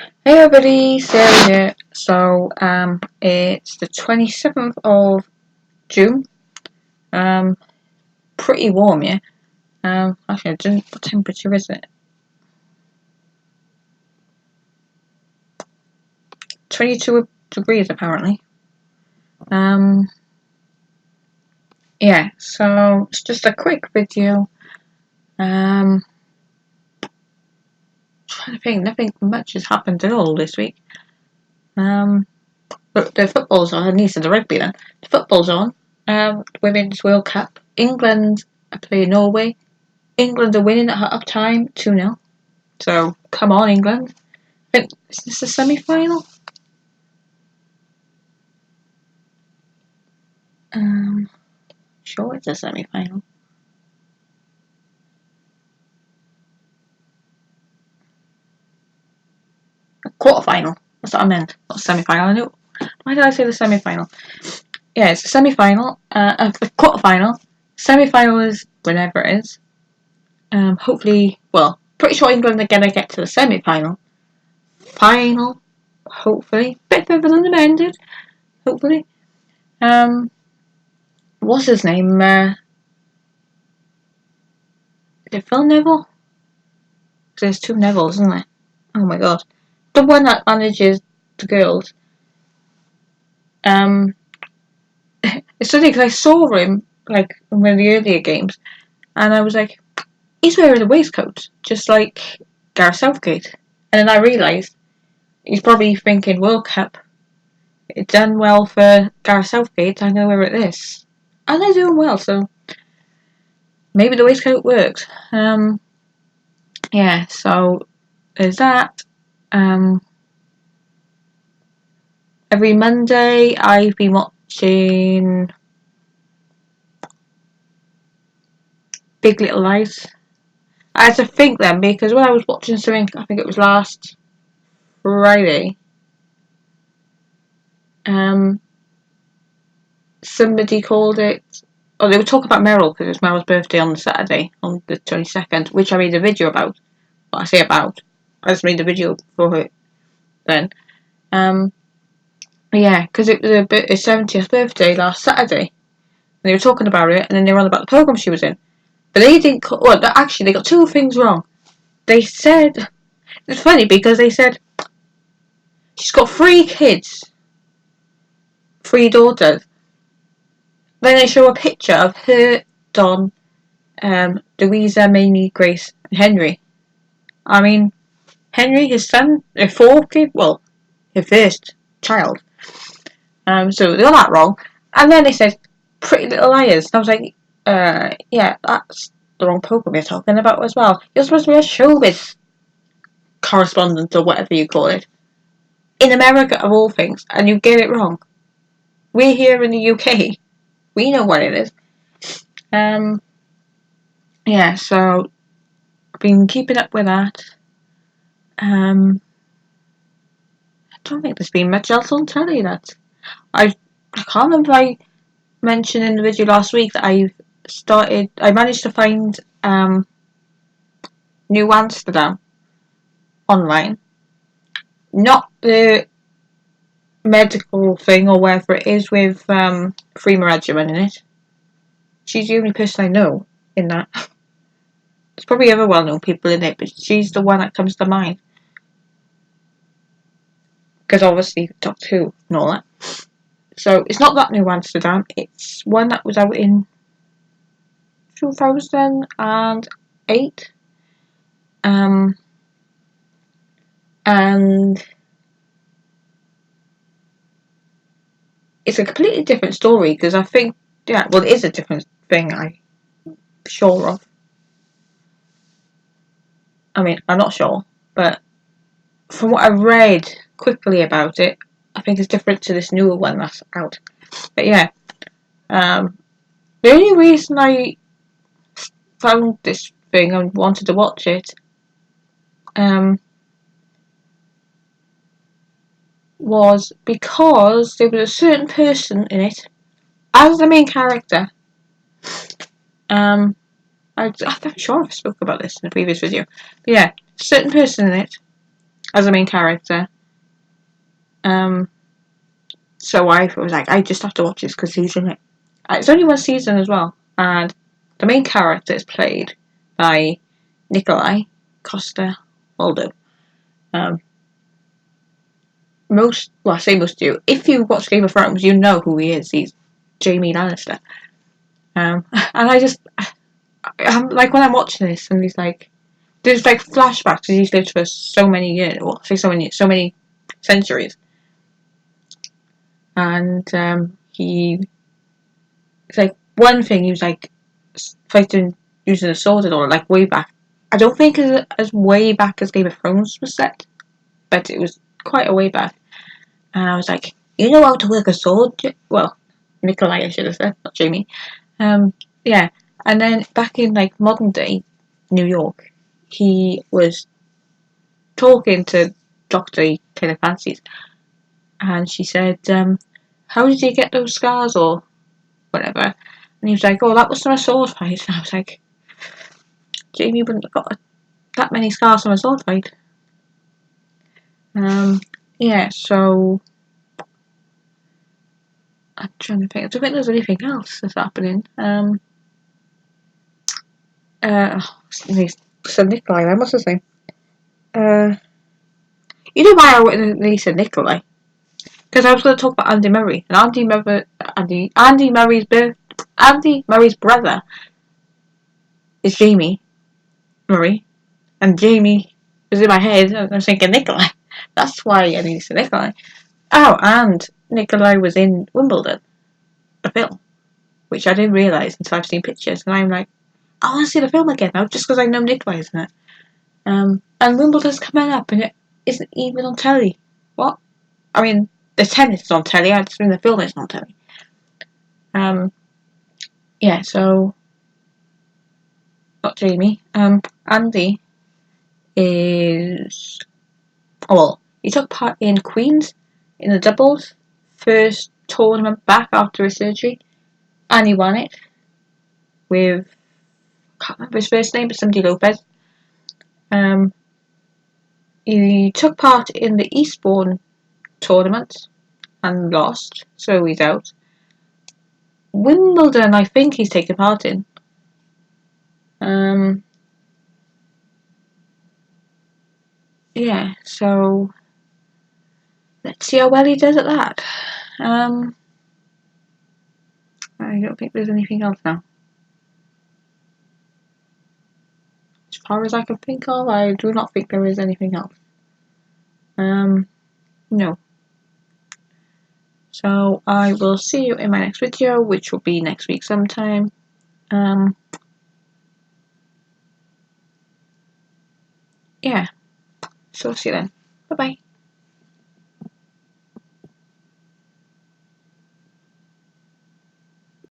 Hey everybody, Sarah here. It's the 27th of June. Um, Pretty warm, yeah. Actually, what temperature is it? 22 degrees apparently. Yeah. So it's just a quick video. Trying to think, nothing much has happened at all this week. But the football's on. I need to the rugby then. The football's on. Women's World Cup. England are playing Norway. England are winning at half time, 2-0. So come on, England. Is this the semi-final? Sure, it's a semi-final. A quarter-final. That's what I meant. Not semi-final. I knew. Why did I say the semi-final? Yeah, it's a semi-final. The quarter-final. Semi-final is whenever it is. Hopefully, well, pretty sure England are gonna get to the semi-final. Final, hopefully, bit further than amended. Hopefully. What's his name? Is it Phil Neville? There's two Nevilles, isn't there? Oh my god. The one that manages the girls. It's funny because I saw him like in one of the earlier games, and I was like, he's wearing a waistcoat, just like Gareth Southgate. And then I realised he's probably thinking World Cup. It's done well for Gareth Southgate. I know where it is, and they're doing well, so maybe the waistcoat works. Yeah. So there's that. Every Monday I've been watching Big Little Lies. I had to think then because when I was watching something, I think it was last Friday, somebody called it. Oh, they were talking about Meryl because it was Meryl's birthday on the Saturday, on the 22nd, which I made a video about. Well, I say about. I just made a video for her then. Yeah, because it was her 70th birthday last Saturday. And they were talking about it, and then they were on about the programme she was in. But they didn't. Well, actually, they got two things wrong. They said. It's funny because they said she's got 3 kids, 3 daughters. Then they show a picture of her, Don, Louisa, Mamie, Grace, and Henry. I mean, Henry, his son, her 4th kid, well, her first child. So they got that wrong. And then they said Pretty Little Liars. And I was like, yeah, that's the wrong program you're talking about as well. You're supposed to be a showbiz correspondent or whatever you call it. In America, of all things, and you get it wrong. We're here in the UK. We know what it is. Yeah, so I've been keeping up with that. I don't think there's been much else on telly that I can't remember if I mentioned in the video last week that I managed to find New Amsterdam online. Not the medical thing or whatever it is with Freema Agyeman in it. She's the only person I know in that. There's probably other well-known people in it, but she's the one that comes to mind. Because obviously Doctor Who and all that. So it's not that New Amsterdam, it's one that was out in 2008. And it's a completely different story because I think, yeah, well, it is a different thing, I'm sure of. I mean, I'm not sure, but from what I read quickly about it, I think it's different to this newer one that's out. But yeah, the only reason I found this thing and wanted to watch it was because there was a certain person in it as the main character. I'm sure I spoke about this in a previous video. But yeah, a certain person in it as the main character. So I was like, I just have to watch this because he's in it. It's only one season as well, and the main character is played by Nikolai Coster-Waldau. I say most of you, if you watch Game of Thrones, you know who he is. He's Jaime Lannister. And I'm like, when I'm watching this, and he's like, there's like flashbacks because he's lived for so many years, or say so many centuries, and it's like one thing he was like fighting using a sword and all, like way back. I don't think as way back as Game of Thrones was set, but it was quite a way back. And I was like, you know how to work a sword? Well, Nikolai, I should have said, not Jamie. Yeah. And then back in like modern day New York, he was talking to Dr. Taylor Fancies, and she said, how did you get those scars or whatever? And he was like, oh, that was from a sword fight. And I was like, Jamie wouldn't have got that many scars from a sword fight. Yeah, so I'm trying to think. I don't think there's anything else that's happening. So Nikolai, then what's his name? You know why I really said Nikolai? Because I was going to talk about Andy Murray, and Andy Murray's brother is Jamie Murray, and Jamie is in my head. And I'm thinking Nikolai. That's why I need to say Nikolai. Oh, and Nikolai was in Wimbledon, a film, which I didn't realise until I've seen pictures, and I'm like, I want to see the film again now, just because I know Nikolai is in it. And Wimbledon's coming up, and it isn't even on telly. What? I mean, the tennis is on telly. I just mean the film isn't on telly. Yeah. So not Jamie. Andy is. Oh, well, he took part in Queens in the doubles first tournament back after his surgery, and he won it with, I can't remember his first name, but somebody Lopez. He took part in the Eastbourne tournament and lost, so he's out. Wimbledon, I think he's taken part in. Yeah, so let's see how well he does at that. I don't think there's anything else now. As far as I can think of, I do not think there is anything else. No. So I will see you in my next video, which will be next week sometime. Yeah. So see you then. Bye bye.